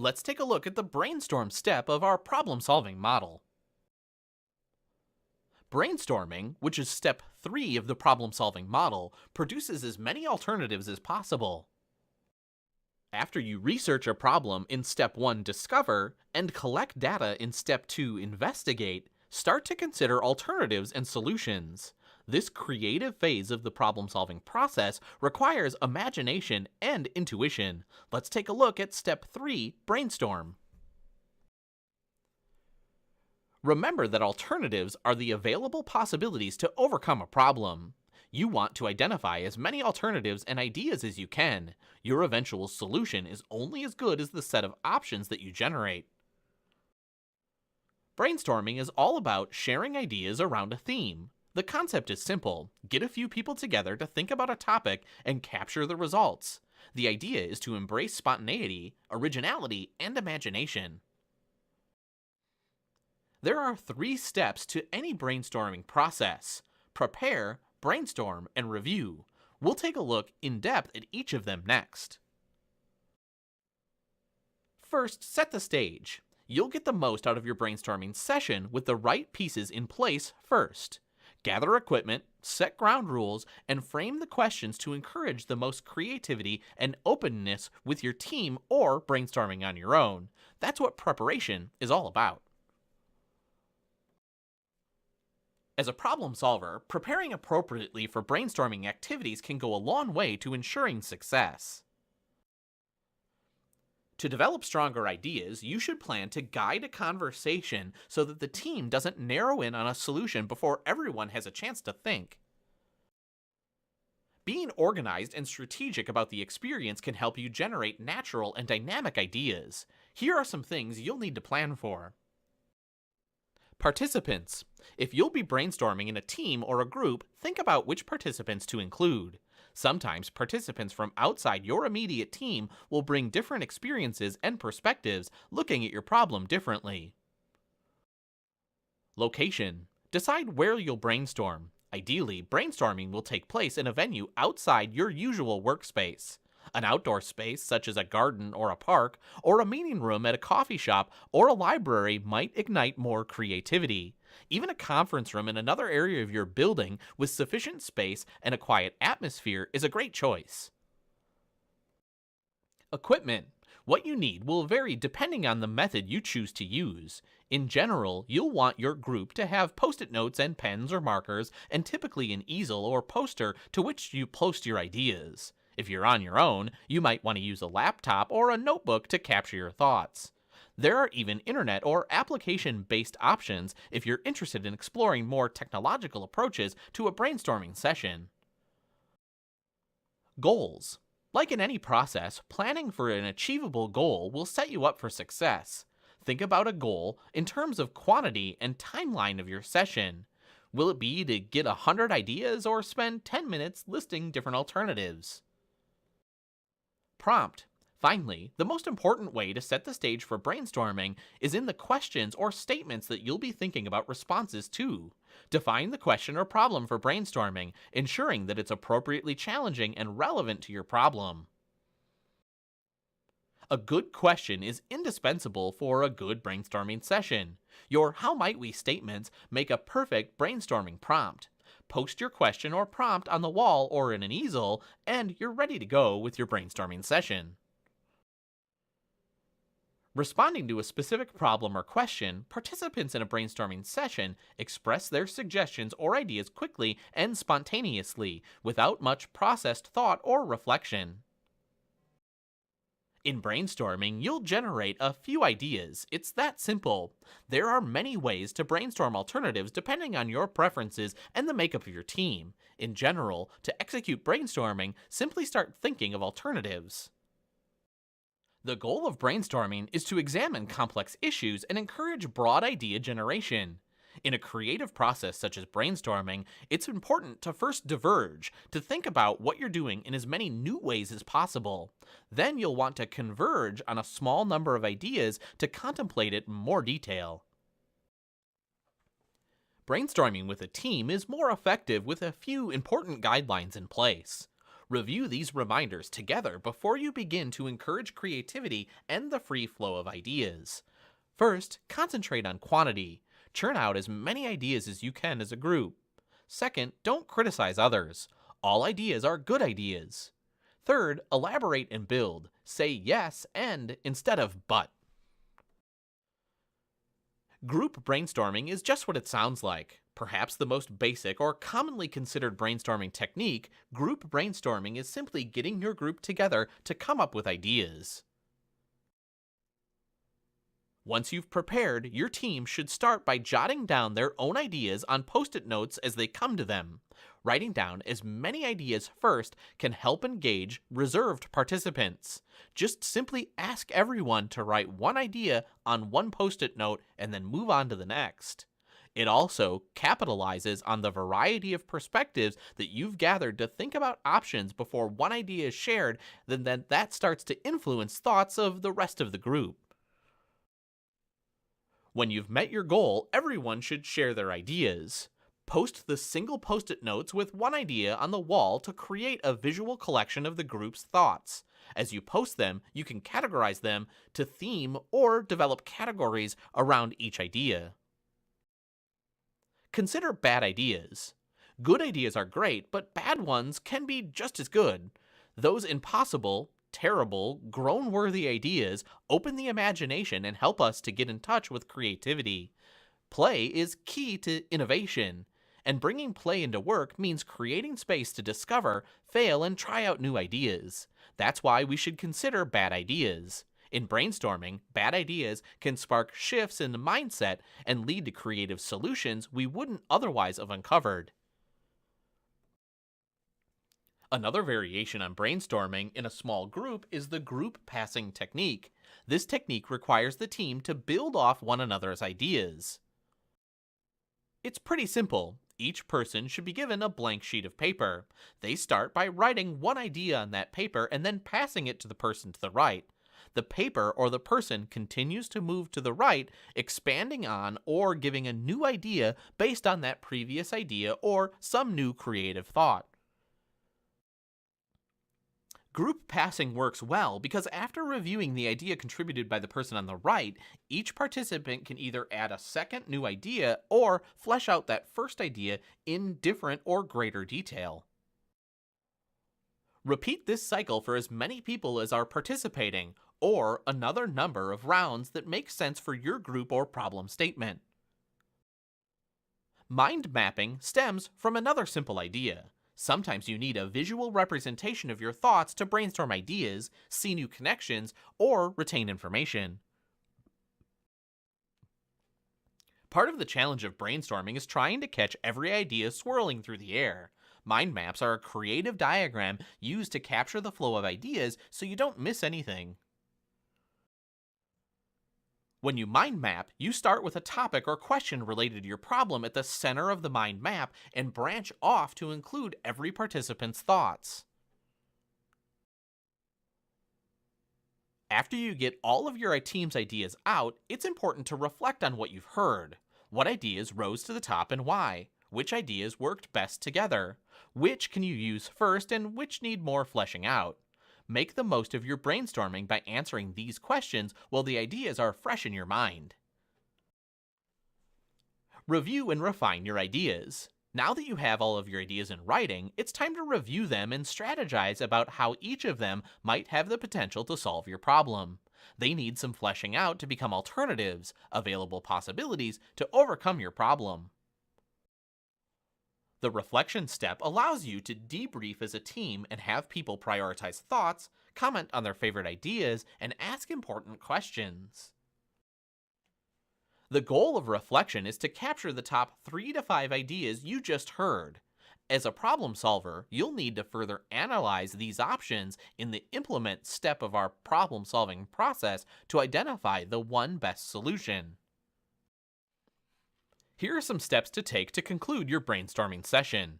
Let's take a look at the brainstorm step of our problem-solving model. Brainstorming, which is step 3 of the problem-solving model, produces as many alternatives as possible. After you research a problem in step 1, discover, and collect data in step 2, investigate, start to consider alternatives and solutions. This creative phase of the problem-solving process requires imagination and intuition. Let's take a look at step 3, brainstorm. Remember that alternatives are the available possibilities to overcome a problem. You want to identify as many alternatives and ideas as you can. Your eventual solution is only as good as the set of options that you generate. Brainstorming is all about sharing ideas around a theme. The concept is simple. Get a few people together to think about a topic and capture the results. The idea is to embrace spontaneity, originality, and imagination. There are 3 steps to any brainstorming process: prepare, brainstorm, and review. We'll take a look in depth at each of them next. First, set the stage. You'll get the most out of your brainstorming session with the right pieces in place first. Gather equipment, set ground rules, and frame the questions to encourage the most creativity and openness with your team or brainstorming on your own. That's what preparation is all about. As a problem solver, preparing appropriately for brainstorming activities can go a long way to ensuring success. To develop stronger ideas, you should plan to guide a conversation so that the team doesn't narrow in on a solution before everyone has a chance to think. Being organized and strategic about the experience can help you generate natural and dynamic ideas. Here are some things you'll need to plan for. Participants. If you'll be brainstorming in a team or a group, think about which participants to include. Sometimes participants from outside your immediate team will bring different experiences and perspectives, looking at your problem differently. Location. Decide where you'll brainstorm. Ideally, brainstorming will take place in a venue outside your usual workspace. An outdoor space such as a garden or a park, or a meeting room at a coffee shop or a library might ignite more creativity. Even a conference room in another area of your building with sufficient space and a quiet atmosphere is a great choice. Equipment. What you need will vary depending on the method you choose to use. In general, you'll want your group to have post-it notes and pens or markers, and typically an easel or poster to which you post your ideas. If you're on your own, you might want to use a laptop or a notebook to capture your thoughts. There are even internet or application-based options if you're interested in exploring more technological approaches to a brainstorming session. Goals. Like in any process, planning for an achievable goal will set you up for success. Think about a goal in terms of quantity and timeline of your session. Will it be to get 100 ideas or spend 10 minutes listing different alternatives? Prompt. Finally, the most important way to set the stage for brainstorming is in the questions or statements that you'll be thinking about responses to. Define the question or problem for brainstorming, ensuring that it's appropriately challenging and relevant to your problem. A good question is indispensable for a good brainstorming session. Your "how might we" statements make a perfect brainstorming prompt. Post your question or prompt on the wall or in an easel, and you're ready to go with your brainstorming session. Responding to a specific problem or question, participants in a brainstorming session express their suggestions or ideas quickly and spontaneously, without much processed thought or reflection. In brainstorming, you'll generate a few ideas. It's that simple. There are many ways to brainstorm alternatives depending on your preferences and the makeup of your team. In general, to execute brainstorming, simply start thinking of alternatives. The goal of brainstorming is to examine complex issues and encourage broad idea generation. In a creative process such as brainstorming, it's important to first diverge, to think about what you're doing in as many new ways as possible. Then you'll want to converge on a small number of ideas to contemplate it in more detail. Brainstorming with a team is more effective with a few important guidelines in place. Review these reminders together before you begin to encourage creativity and the free flow of ideas. First, concentrate on quantity. Churn out as many ideas as you can as a group. Second, don't criticize others. All ideas are good ideas. Third, elaborate and build. Say yes and instead of but. Group brainstorming is just what it sounds like. Perhaps the most basic or commonly considered brainstorming technique, group brainstorming is simply getting your group together to come up with ideas. Once you've prepared, your team should start by jotting down their own ideas on post-it notes as they come to them. Writing down as many ideas first can help engage reserved participants. Just simply ask everyone to write one idea on one post-it note and then move on to the next. It also capitalizes on the variety of perspectives that you've gathered to think about options before one idea is shared, then that starts to influence thoughts of the rest of the group. When you've met your goal, everyone should share their ideas. Post the single post-it notes with one idea on the wall to create a visual collection of the group's thoughts. As you post them, you can categorize them to theme or develop categories around each idea. Consider bad ideas. Good ideas are great, but bad ones can be just as good. Those impossible, terrible, groan-worthy ideas open the imagination and help us to get in touch with creativity. Play is key to innovation, and bringing play into work means creating space to discover, fail, and try out new ideas. That's why we should consider bad ideas. In brainstorming, bad ideas can spark shifts in the mindset and lead to creative solutions we wouldn't otherwise have uncovered. Another variation on brainstorming in a small group is the group passing technique. This technique requires the team to build off one another's ideas. It's pretty simple. Each person should be given a blank sheet of paper. They start by writing one idea on that paper and then passing it to the person to the right. The paper or the person continues to move to the right, expanding on or giving a new idea based on that previous idea or some new creative thought. Group passing works well because after reviewing the idea contributed by the person on the right, each participant can either add a second new idea or flesh out that first idea in different or greater detail. Repeat this cycle for as many people as are participating, or another number of rounds that make sense for your group or problem statement. Mind mapping stems from another simple idea. Sometimes you need a visual representation of your thoughts to brainstorm ideas, see new connections, or retain information. Part of the challenge of brainstorming is trying to catch every idea swirling through the air. Mind maps are a creative diagram used to capture the flow of ideas so you don't miss anything. When you mind map, you start with a topic or question related to your problem at the center of the mind map and branch off to include every participant's thoughts. After you get all of your team's ideas out, it's important to reflect on what you've heard. What ideas rose to the top and why? Which ideas worked best together? Which can you use first and which need more fleshing out? Make the most of your brainstorming by answering these questions while the ideas are fresh in your mind. Review and refine your ideas. Now that you have all of your ideas in writing, it's time to review them and strategize about how each of them might have the potential to solve your problem. They need some fleshing out to become alternatives, available possibilities to overcome your problem. The reflection step allows you to debrief as a team and have people prioritize thoughts, comment on their favorite ideas, and ask important questions. The goal of reflection is to capture the top 3 to 5 ideas you just heard. As a problem solver, you'll need to further analyze these options in the implement step of our problem-solving process to identify the one best solution. Here are some steps to take to conclude your brainstorming session.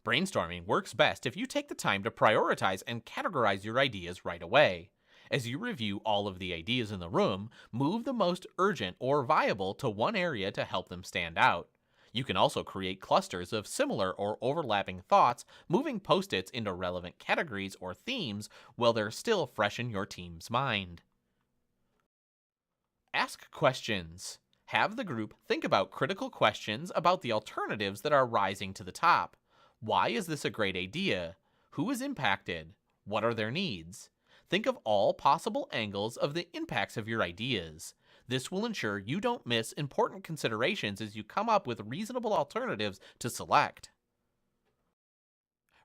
Brainstorming works best if you take the time to prioritize and categorize your ideas right away. As you review all of the ideas in the room, move the most urgent or viable to one area to help them stand out. You can also create clusters of similar or overlapping thoughts, moving post-its into relevant categories or themes while they're still fresh in your team's mind. Ask questions. Have the group think about critical questions about the alternatives that are rising to the top. Why is this a great idea? Who is impacted? What are their needs? Think of all possible angles of the impacts of your ideas. This will ensure you don't miss important considerations as you come up with reasonable alternatives to select.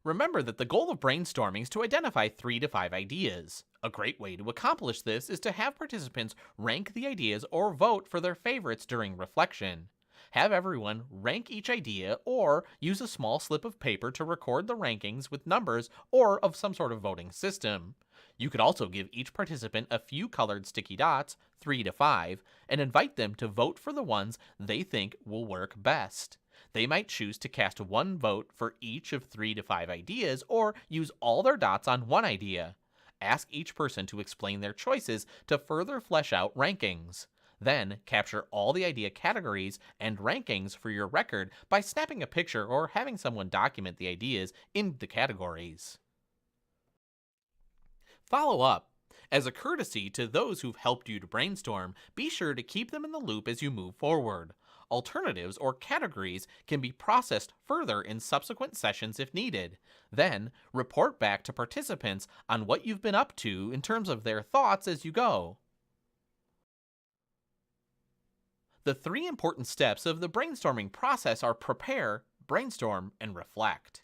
Remember that the goal of brainstorming is to identify 3 to 5 ideas. A great way to accomplish this is to have participants rank the ideas or vote for their favorites during reflection. Have everyone rank each idea or use a small slip of paper to record the rankings with numbers or of some sort of voting system. You could also give each participant a few colored sticky dots, 3 to 5, and invite them to vote for the ones they think will work best. They might choose to cast one vote for each of 3 to 5 ideas or use all their dots on one idea. Ask each person to explain their choices to further flesh out rankings. Then, capture all the idea categories and rankings for your record by snapping a picture or having someone document the ideas in the categories. Follow up. As a courtesy to those who've helped you to brainstorm, be sure to keep them in the loop as you move forward. Alternatives or categories can be processed further in subsequent sessions if needed. Then, report back to participants on what you've been up to in terms of their thoughts as you go. The 3 important steps of the brainstorming process are prepare, brainstorm, and reflect.